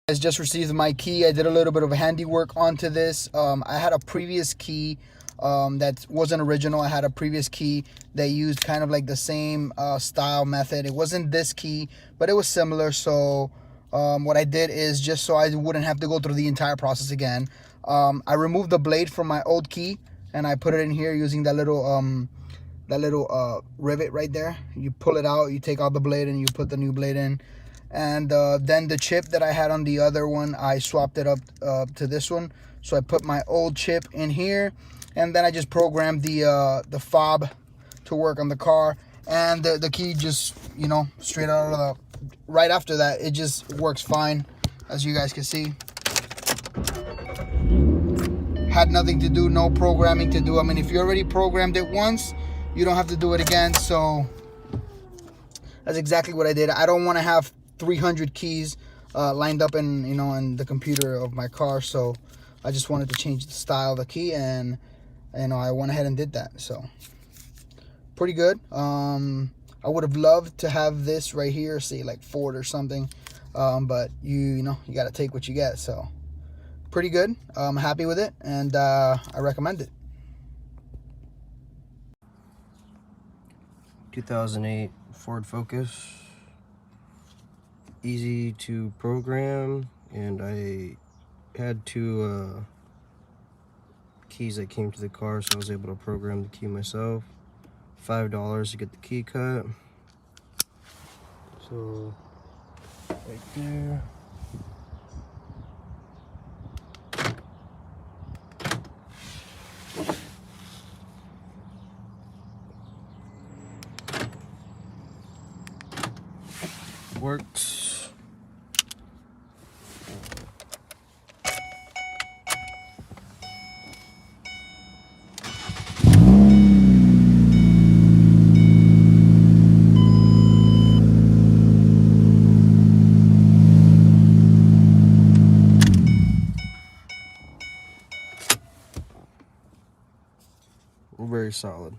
I just received my key. I did a little bit of handiwork onto this. I had a previous key that wasn't original. I had a previous key that used kind of like the same style method. It wasn't this key, but it was similar. So what I did is, just so I wouldn't have to go through the entire process again, I removed the blade from my old key and I put it in here using that little rivet right there. You pull it out, you take out the blade, and you put the new blade in. And then the chip that I had on the other one, I swapped it up to this one. So I put my old chip in here, and then I just programmed the fob to work on the car, and the key just, you know, straight out of right after that, it just works fine, as you guys can see. Had nothing to do, no programming to do. I mean, if you already programmed it once, you don't have to do it again. So that's exactly what I did. I don't want to have 300 keys lined up in, you know, in the computer of my car. So I just wanted to change the style of the key, and you know, I went ahead and did that. So pretty good. I would have loved to have this right here, say like Ford or something, but you know, you got to take what you get. So pretty good. I'm happy with it, and I recommend it. 2008 Ford Focus, easy to program, and I had two keys that came to the car, so I was able to program the key myself. $5 to get the key cut. So right there. Works. Very solid.